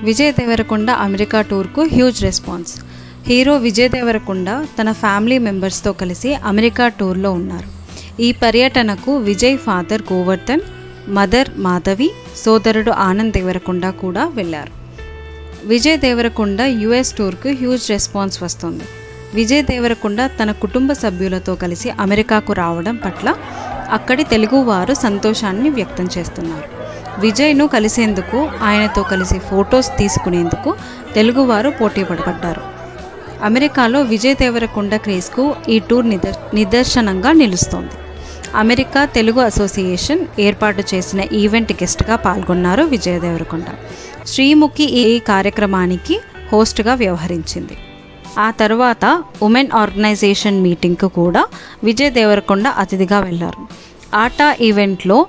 Vijay Deverakonda America టూర్కు huge response. Hero Vijay Deverakonda తన family మెంబర్స్తో కలిసి అమెరికా టూర్లో ఉన్నారు. ఈ పర్యటనకు విజయ్ ఫాదర్ గోవర్ధన్, మదర్ మాధవి, సోదరుడు ఆనంద్ దేవరకొండ కూడా వెళ్లారు. విజయ్ దేవరకొండ యుఎస్ టూర్కు హ్యూజ్ రెస్పాన్స్ వస్తుంది. విజయ్ దేవరకొండ తన కుటుంబ సభ్యులతో కలిసి అమెరికాకు రావడం పట్ల అక్కడి తెలుగువారు సంతోషాన్ని వ్యక్తం చేస్తున్నారు. విజయ్ను కలిసేందుకు, ఆయనతో కలిసి ఫొటోస్ తీసుకునేందుకు తెలుగువారు పోటీ పడ్డారు. అమెరికాలో విజయ్ దేవరకొండ క్రేజ్కు ఈ టూర్ నిదర్శనంగా నిలుస్తోంది. అమెరికా తెలుగు అసోసియేషన్ ఏర్పాటు చేసిన ఈవెంట్ గెస్ట్గా పాల్గొన్నారు విజయ్ దేవరకొండ. శ్రీముఖి ఈ కార్యక్రమానికి హోస్ట్గా వ్యవహరించింది. ఆ తర్వాత ఉమెన్ ఆర్గనైజేషన్ మీటింగ్కు కూడా విజయ్ దేవరకొండ అతిథిగా వెళ్లారు. ఆటా ఈవెంట్లో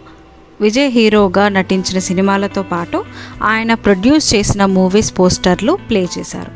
విజయ్ హీరోగా నటించిన సినిమాలతో పాటు ఆయన ప్రొడ్యూస్ చేసిన మూవీస్ పోస్టర్లు ప్లే చేశారు.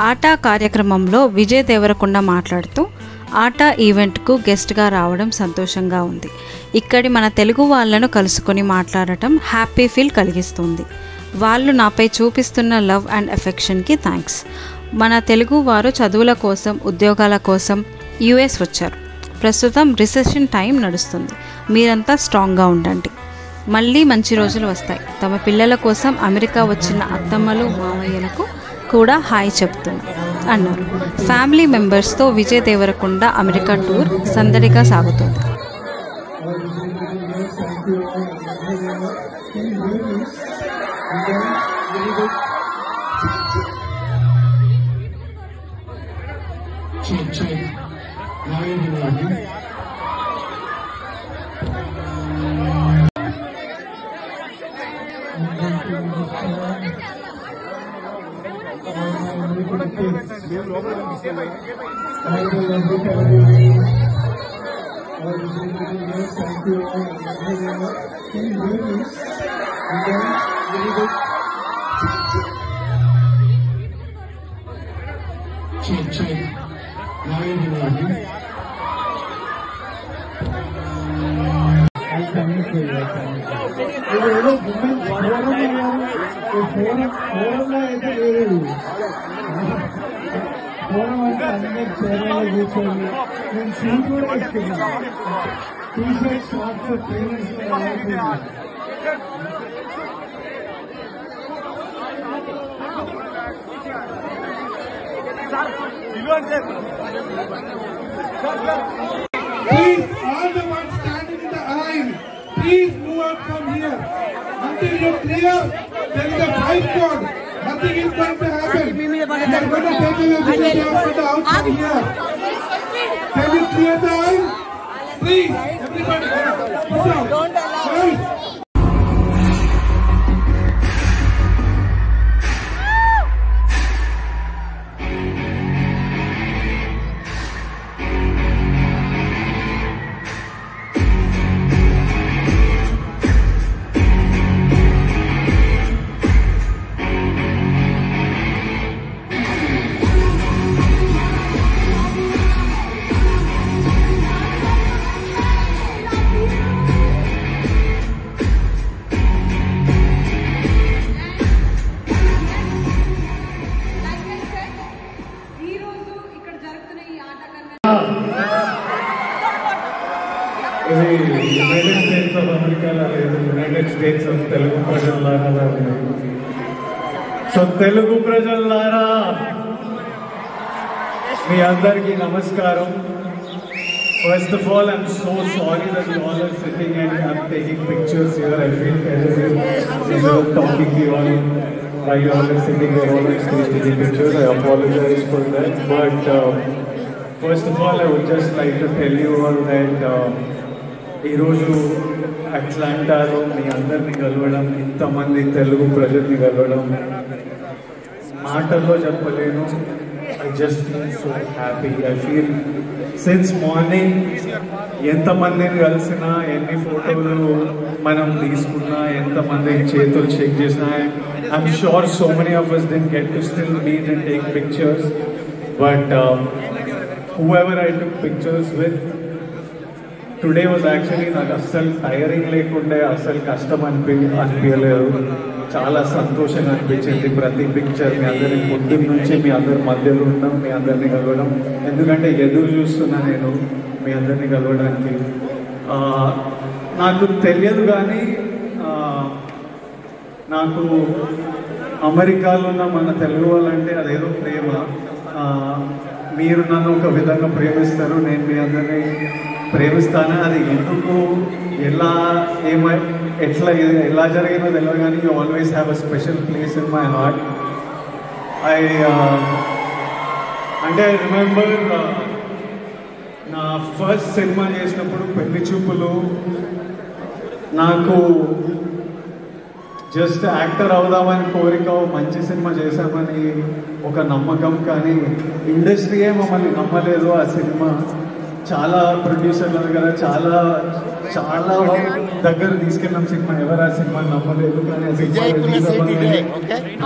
ఆటా కార్యక్రమంలో విజయ్ దేవరకొండ మాట్లాడుతూ, ఆటా ఈవెంట్కు గెస్ట్గా రావడం సంతోషంగా ఉంది. ఇక్కడి మన తెలుగు వాళ్ళను కలుసుకొని మాట్లాడటం హ్యాపీ ఫీల్ కలిగిస్తుంది. వాళ్ళు నాపై చూపిస్తున్న లవ్ అండ్ ఎఫెక్షన్కి థ్యాంక్స్. మన తెలుగు వారు చదువుల కోసం, ఉద్యోగాల కోసం యుఎస్ వచ్చారు. ప్రస్తుతం రిసెషన్ టైం నడుస్తుంది. మీరంతా స్ట్రాంగ్గా ఉండండి. మళ్ళీ మంచి రోజులు వస్తాయి. తమ పిల్లల కోసం అమెరికా వచ్చిన అత్తమ్మలు, మామయ్యలకు కూడా హాయ్ చెప్తున్నా అన్నారు. ఫ్యామిలీ మెంబర్స్తో విజయ్ దేవరకొండ అమెరికా టూర్ సందడిగా సాగుతుంది. Please, all the ones standing in the aisle, please move out from here. Until you clear, there is a fight code. Nothing is going to happen. We are going to take away the out from here. Can you clear the aisle? Please, everybody, push out. Guys. ఇది United states of అమెరికాలో లేదు, United states of Telugu ప్రజలారా. So Telugu ప్రజలారా మీ అందరికీ నమస్కారం. First of all, I'm so sorry that you all are sitting and I'm taking pictures here. I feel terrible instead of talking to you all while you all are sitting there all on stage taking pictures. I apologize for that. But first of all, I would just like to tell you all that ఈరోజు అట్లాంటాలో మీ అందరినీ కలవడం, ఇంతమంది తెలుగు ప్రజల్ని కలవడం మాటల్లో చెప్పలేను. I just feel so happy. I feel since morning ఎంతమందిని కలిసినా, ఎన్ని ఫోటోలు మనం తీసుకున్నా, ఎంతమంది చేతులు షేక్ చేసినా, I'm sure so many of us didn't get to still meet and take pictures. But whoever I took pictures with, today was actually నాకు అస్సలు టైరింగ్ లేకుండే, అస్సలు కష్టం అనిపించలేదు. చాలా సంతోషంగా అనిపించింది ప్రతి పిక్చర్. మీ అందరి పొద్దున్న నుంచి మీ అందరి మధ్యలో ఉన్నాం, మీ అందరినీ కలవడం. ఎందుకంటే ఎదురు చూస్తున్నా నేను మీ అందరినీ కలవడానికి. నాకు తెలియదు కానీ నాకు అమెరికాలో ఉన్న మన తెలుగు వాళ్ళంటే అదేదో ప్రేమ. మీరు నన్ను ఒక విధంగా ప్రేమిస్తారు, నేను మీ అందరినీ ప్రేమిస్తాను. అది ఎందుకు, ఎలా, ఎలా జరిగిందో తెలియదు కానీ you always have a special place in my heart. I remember నా ఫస్ట్ సినిమా చేసినప్పుడు పెళ్లి చూపులు, నాకు జస్ట్ యాక్టర్ అవుదామని కోరిక, మంచి సినిమా చేశామని ఒక నమ్మకం. కానీ ఇండస్ట్రీయే మమ్మల్ని నమ్మలేదు. ఆ సినిమా చాలా ప్రొడ్యూసర్ల దగ్గర చాలా చాలా దగ్గర తీసుకెళ్ళినాం సినిమా, ఎవరు ఆ సినిమా నమ్మలేదు. కానీ ఆ సినిమా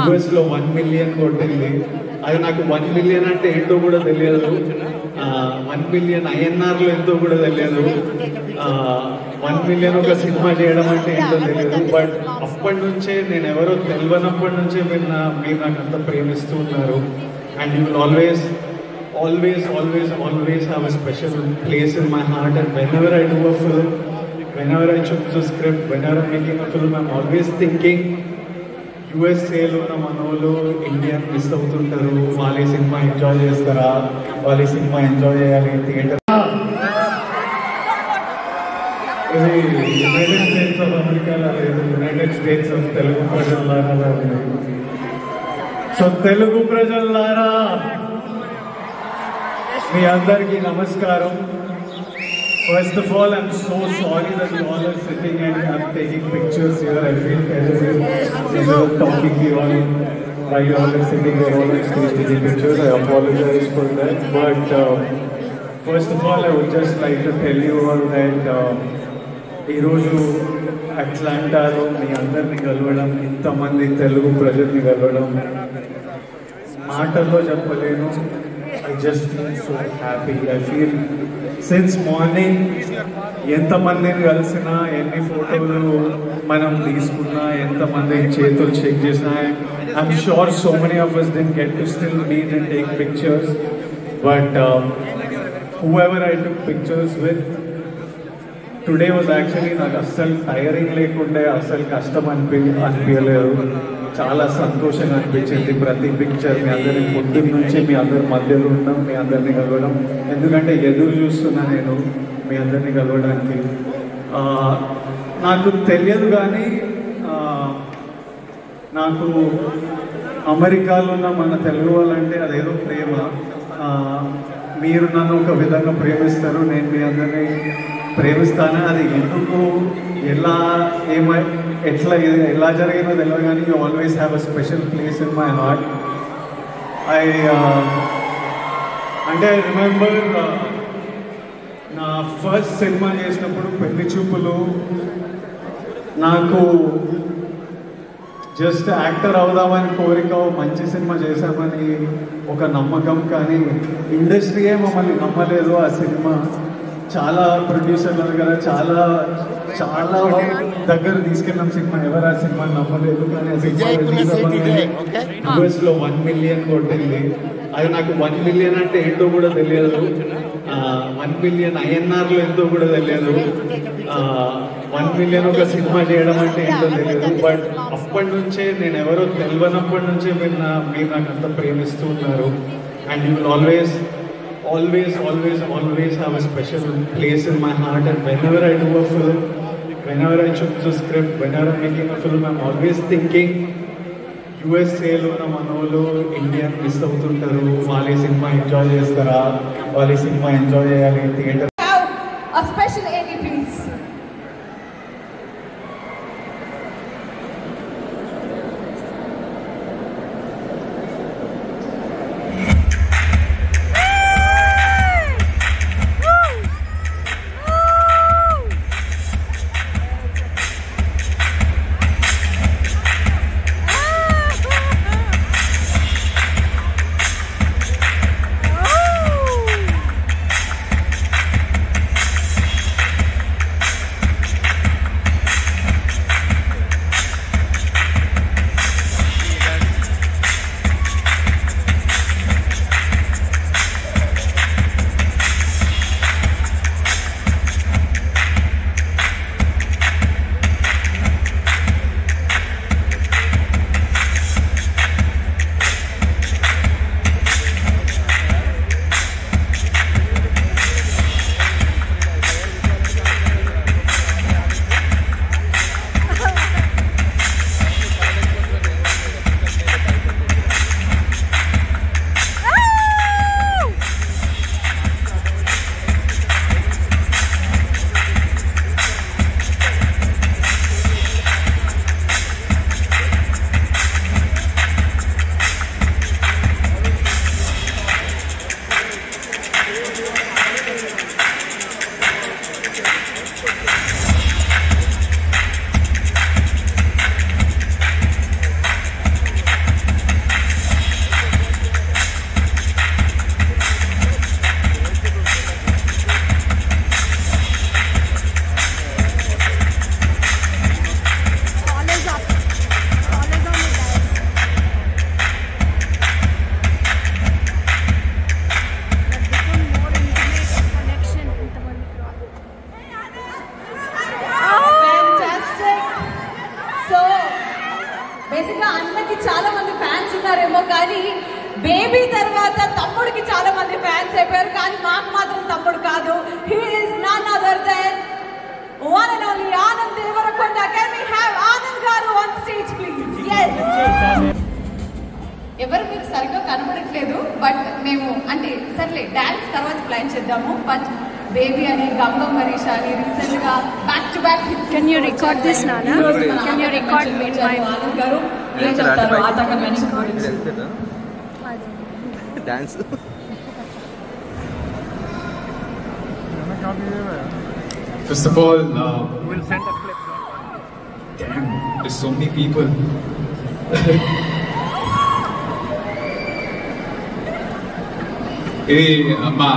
యూఎస్లో 1 మిలియన్ కొట్టింది. అది నాకు 1 మిలియన్ అంటే ఏంటో కూడా తెలియదు, 1 మిలియన్ ఐఎన్ఆర్లో ఎంతో కూడా తెలియదు, 1 మిలియన్ ఒక సినిమా చేయడం అంటే ఏంటో తెలియదు. బట్ అప్పటి నుంచే నేను ఎవరో తెలియనప్పటి నుంచే మీరు నాకు అంత ప్రేమిస్తూ ఉన్నారు. And you will always have a special place in my heart. And whenever I do a film, whenever I choose a script, whenever I'm making a film, I'm always thinking USA లో ఉన్న మనోళ్ళు Indian miss అవుతుంటారు, వాళ్ళ cinema enjoy చేస్తారా, వాళ్ళ cinema enjoy చేయాలి theatre. ఇది United states of అమెరికాలో లేదు, యునైటెడ్ స్టేట్స్ ఆఫ్ తెలుగు ప్రజలారా. సో తెలుగు ప్రజలారా మీ అందరికీ నమస్కారం. First of all, I'm so sorry that you all are sitting and I'm taking pictures here. I feel terrible instead of talking to you all while you all are sitting there all on stage taking pictures. I apologize for that. But first of all, I would just like to tell you all that ఈరోజు అట్లాంటాలో మీ అందరినీ కలవడం, ఇంతమంది తెలుగు ప్రజల్ని కలవడం మాటల్లో చెప్పలేను. I just feel so happy. I feel since morning ఎంతమందిని కలిసినా, ఎన్ని ఫోటోలు మనం తీసుకున్నా, ఎంతమంది చేతులు షేక్ చేసినా, I'm sure so many of us didn't get to still meet and take pictures. But whoever I took pictures with, today was actually నాకు అస్సలు టైరింగ్ లేకుండే, అస్సలు కష్టం అనిపించలేదు. చాలా సంతోషంగా అనిపించింది ప్రతి పిక్చర్. మీ అందరి పొద్దున్న నుంచి మీ అందరి మధ్యలో ఉన్నాం, మీ అందరినీ కలవడం. ఎందుకంటే ఎదురు చూస్తున్నా నేను మీ అందరినీ కలవడానికి. నాకు తెలియదు కానీ నాకు అమెరికాలో ఉన్న మన తెలుగు వాళ్ళంటే అదేదో ప్రేమ. మీరు నన్ను ఒక విధంగా ప్రేమిస్తారు, నేను మీ అందరినీ ప్రేమిస్తాను. అది ఎందుకు, ఎలా జరిగిందో తెలియదు కానీ you always have a special place in my heart. I remember నా ఫస్ట్ సినిమా చేసినప్పుడు పెళ్లి చూపులు, నాకు జస్ట్ యాక్టర్ అవుదామని కోరిక, మంచి సినిమా చేశామని ఒక నమ్మకం. కానీ ఇండస్ట్రీయే మమ్మల్ని నమ్మలేదు. ఆ సినిమా చాలా ప్రొడ్యూసర్ల దగ్గర చాలా చాలా దగ్గర తీసుకెళ్ళినాం సినిమా, ఎవరు ఆ సినిమా నమ్మలేదు. కానీ ఆ సినిమా యూఎస్లో 1 మిలియన్ కొట్టింది. అది నాకు 1 మిలియన్ అంటే ఏంటో కూడా తెలియదు, 1 మిలియన్ INRలో ఎంతో కూడా తెలియదు, 1 మిలియన్ ఒక సినిమా చేయడం అంటే ఏంటో తెలియదు. బట్ అప్పటి నుంచే నేను ఎవరో తెలియనప్పటి నుంచే మీరు నాకు అంత ప్రేమిస్తూ ఉన్నారు. And you will always have a special place in my heart. And whenever I do a film, whenever I choose a script, whenever I'm making a film, I'm always thinking USA లో మనోళ్ళు Indian miss అవుతుంటారు, వాళ్ళ cinema enjoy చేస్తారా, వాళ్ళ cinema enjoy చేయాలి theatre. A special AD please. చాలా మంది fans ఉన్నారేమో, కానీ బేబీ తర్వాత తమ్ముడికి చాలా మంది ఫ్యాన్స్ అయిపోయారు, కానీ మాకు మాత్రం తమ్ముడు కాదు. He is none other than one and only Anand Deverakonda. Can we have Anand garu on stage please? yes. ఎవరు మీరు సరిగ్గా కనబడట్లేదు, బట్ మేము అంటే సర్లే డాన్స్ తర్వాత ప్లాన్ చేద్దాము. బట్ బేబీ అని, గంగం హరీష్ అని రీసెంట్ గా back to back hits. Can you record this నానా? కెన్ యూ రికార్డ్ మీ ఆనంద్ గారు ఏం చెప్తారు ఆటగా మెన్షన్ గురించి? Dance First of all, we'll send a clip. Damn, there's so many people. ఇది మా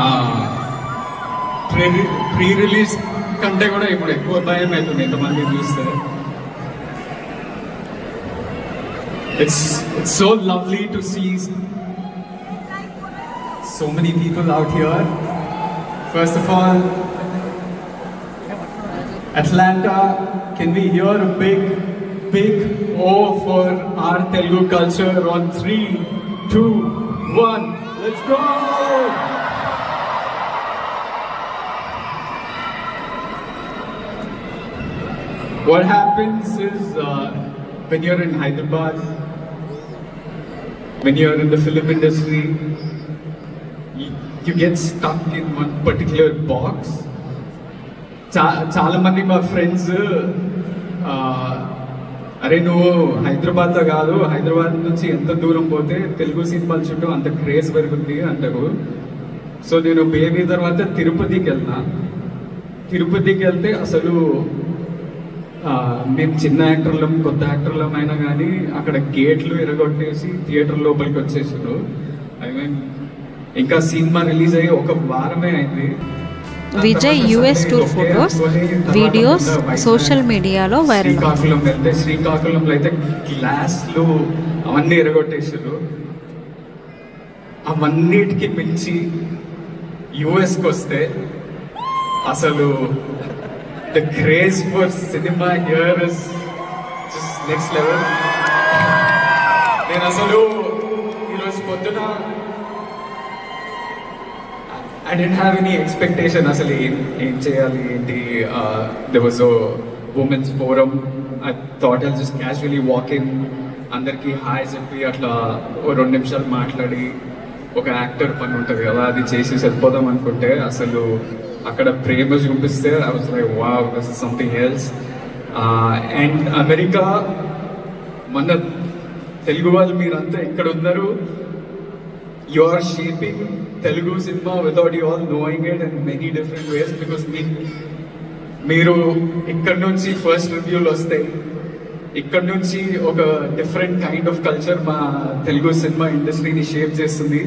ప్రీ-రిలీజ్ కంటే కూడా ఇప్పుడు ఎక్కువ భయం అవుతుంది ఎంతమంది చూస్తే. It's so lovely to see so many people out here. First of all, Atlanta, can we hear a big O for our Telugu culture on 3, 2, 1, let's go! What happens is when you're in Hyderabad, when you're in the film industry, you get stuck in one particular box. చాలా మంది మా friends అరే నువ్వు హైదరాబాద్లో కాదు, హైదరాబాద్ నుంచి ఎంత దూరం పోతే తెలుగు సినిమాల చుట్టూ అంత క్రేజ్ పెరుగుతుంది అంటారు. సో నేను బేబీ తర్వాత తిరుపతికి వెళ్ళినా. తిరుపతికి వెళ్తే అసలు మేము చిన్న యాక్టర్లం, కొత్త యాక్టర్లం అయినా కానీ అక్కడ గేట్లు ఎరగొట్టేసి థియేటర్ లోపలికి వచ్చేసారు. ఐ మీన్ ఇంకా సినిమా రిలీజ్ అయ్యి ఒక వారమే అయింది. Vijay US tour photos, videos social మీడియాలో వైరల్. శ్రీకాకుళం వెళ్తే శ్రీకాకుళంలో అయితే గ్లాస్లు అవన్నీ ఎరగొట్టేసారు. అవన్నిటికీ మించి యుఎస్కి వస్తే అసలు the craze for cinema here is just next level. నేను అసలు ఈరోజు పొద్దున I didn't have any expectation అసలు ఏం చేయాలి ఏంటి. There was a women's forum. I thought I'll just casually walk in, అందరికి హాయ్ చెప్పి అట్లా 2 నిమిషాలు మాట్లాడి ఒక యాక్టర్ పని ఉంటుంది కదా అది చేసి వెళ్ళిపోదాం అనుకుంటే అసలు అక్కడ ప్రేమ చూపిస్తే I was like wow, this is something else. And America మన తెలుగు వాళ్ళు మీరంతా ఇక్కడ ఉన్నారు. You are shaping Telugu cinema without you all knowing it in many different ways because మీరు ఇక్కడ నుంచి ఫస్ట్ రివ్యూలు వస్తాయి. ఇక్కడ నుంచి ఒక డిఫరెంట్ కైండ్ ఆఫ్ కల్చర్ మా తెలుగు సినిమా ఇండస్ట్రీని షేప్ చేస్తుంది.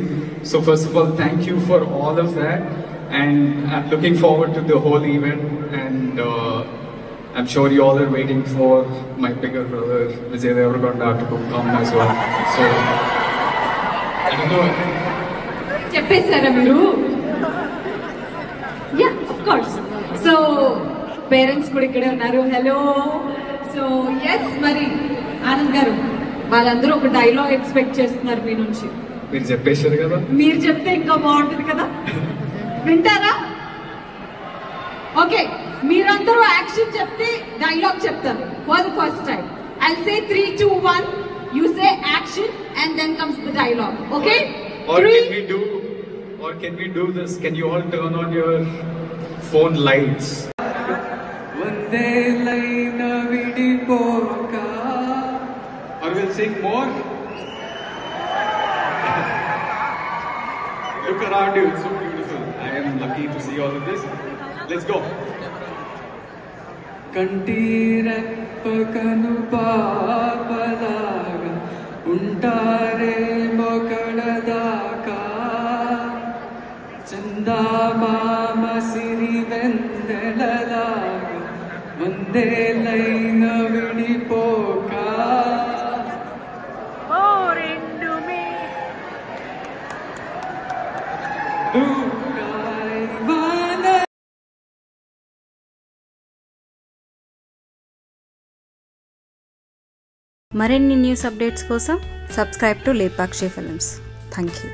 So first of all thank you for all of that and I'm looking forward to the whole event and I'm sure you all are waiting for my bigger brother Vijay Deverakonda to come as well. So I don't know. చెప్పేశారా మీరు? Yeah of course. So parents కూడా ఇక్కడే ఉన్నారు. Hello. So yes, మరి ఆనంద్ గారు వాళ్ళందరూ ఒక dialogue expect చేస్తున్నారు మీ నుంచి. మీరు చెప్పేశారు కదా, మీరు చెప్తే ఇంకా బాగుంటుంది కదా, వింటారా? ఓకే, మీరందరూ యాక్షన్ చెప్తే డైలాగ్ చెప్తారు for the first time. I'll say 3, 2, 1. You say action and then comes the dialogue. Okay? Or can we do this? Can you all turn on your phone lights? Vande laina vidipoka. Or we'll sing more. Look around you, it's so beautiful. I am lucky to see all of this. Let's go. కంటిరెప్పకను పాపలాగా ఉంటారే మొకడదాకా చందామామ సిరి వెన్నెలలాగా వందేలైన విడిపోక మరిన్ని news updates కోసం subscribe to Lepakshi films. Thank you.